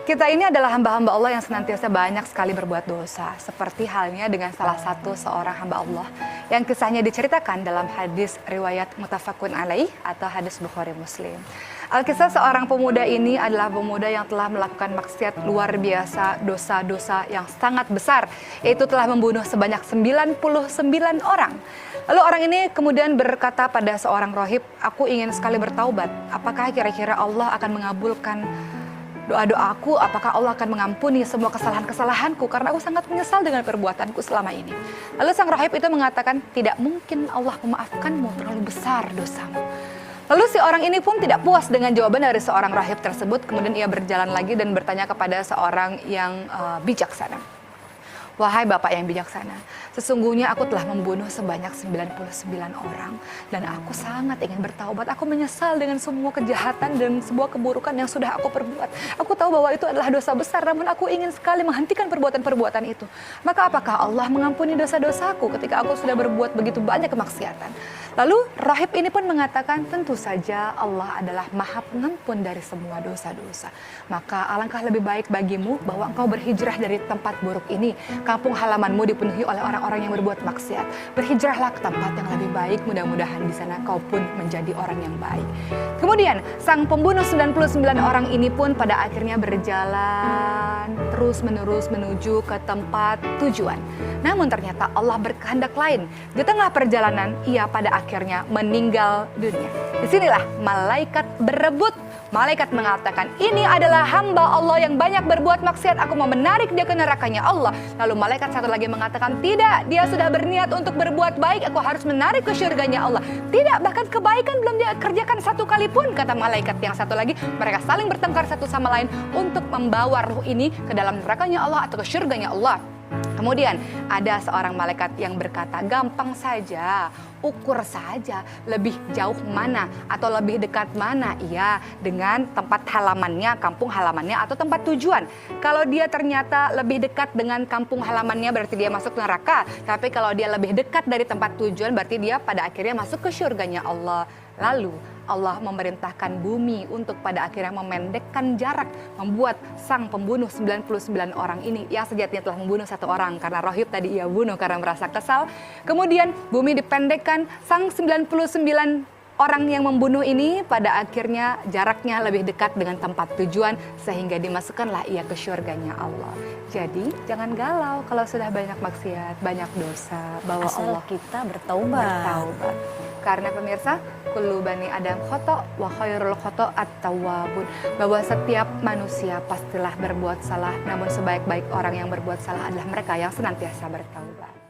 Kita ini adalah hamba-hamba Allah yang senantiasa banyak sekali berbuat dosa. Seperti halnya dengan salah satu seorang hamba Allah yang kisahnya diceritakan dalam hadis riwayat muttafaqun alaih atau hadis Bukhari Muslim. Alkisah seorang pemuda ini adalah pemuda yang telah melakukan maksiat luar biasa, dosa-dosa yang sangat besar, yaitu telah membunuh sebanyak 99 orang. Lalu orang ini kemudian berkata pada seorang rohib, "Aku ingin sekali bertaubat. Apakah kira-kira Allah akan mengabulkan doa-doaku? Apakah Allah akan mengampuni semua kesalahan-kesalahanku? Karena aku sangat menyesal dengan perbuatanku selama ini." Lalu sang rohib itu mengatakan, "Tidak mungkin Allah memaafkanmu, terlalu besar dosamu." Lalu si orang ini pun tidak puas dengan jawaban dari seorang rahib tersebut. Kemudian ia berjalan lagi dan bertanya kepada seorang yang bijaksana. "Wahai Bapak yang bijaksana, sesungguhnya aku telah membunuh sebanyak 99 orang. Dan aku sangat ingin bertaubat. Aku menyesal dengan semua kejahatan dan sebuah keburukan yang sudah aku perbuat. Aku tahu bahwa itu adalah dosa besar, namun aku ingin sekali menghentikan perbuatan-perbuatan itu. Maka apakah Allah mengampuni dosa-dosaku ketika aku sudah berbuat begitu banyak kemaksiatan?" Lalu rahib ini pun mengatakan, "Tentu saja Allah adalah Maha Pengampun dari semua dosa-dosa. Maka alangkah lebih baik bagimu bahwa engkau berhijrah dari tempat buruk ini. Kampung halamanmu dipenuhi oleh orang-orang yang berbuat maksiat. Berhijrahlah ke tempat yang lebih baik, mudah-mudahan di sana kau pun menjadi orang yang baik." Kemudian sang pembunuh 99 orang ini pun pada akhirnya berjalan terus-menerus menuju ke tempat tujuan. Namun ternyata Allah berkehendak lain. Di tengah perjalanan ia pada akhirnya meninggal dunia. Disinilah malaikat berebut. Malaikat mengatakan, "Ini adalah hamba Allah yang banyak berbuat maksiat. Aku mau menarik dia ke nerakanya Allah." Lalu malaikat satu lagi mengatakan, "Tidak, dia sudah berniat untuk berbuat baik. Aku harus menarik ke surganya Allah." "Tidak, bahkan kebaikan belum dia kerjakan satu kali pun," kata malaikat yang satu lagi. Mereka saling bertengkar satu sama lain untuk membawa ruh ini ke dalam nerakanya Allah atau ke surganya Allah. Kemudian ada seorang malaikat yang berkata, "Gampang saja, ukur saja lebih jauh mana atau lebih dekat mana ia dengan tempat halamannya, kampung halamannya atau tempat tujuan. Kalau dia ternyata lebih dekat dengan kampung halamannya berarti dia masuk neraka. Tapi kalau dia lebih dekat dari tempat tujuan berarti dia pada akhirnya masuk ke surganya Allah." Lalu Allah memerintahkan bumi untuk pada akhirnya memendekkan jarak, membuat sang pembunuh 99 orang ini yang sejatinya telah membunuh satu orang karena rohib tadi ia bunuh karena merasa kesal. Kemudian bumi dipendekkan, sang 99 orang yang membunuh ini pada akhirnya jaraknya lebih dekat dengan tempat tujuan sehingga dimasukkanlah ia ke surganya Allah. Jadi jangan galau kalau sudah banyak maksiat, banyak dosa, bahwa Asal Allah kita bertaubat. Karena pemirsa, kullu bani Adam khoto wa khairul khoto at-tawwabun, bahwa setiap manusia pastilah berbuat salah, namun sebaik-baik orang yang berbuat salah adalah mereka yang senantiasa bertaubat.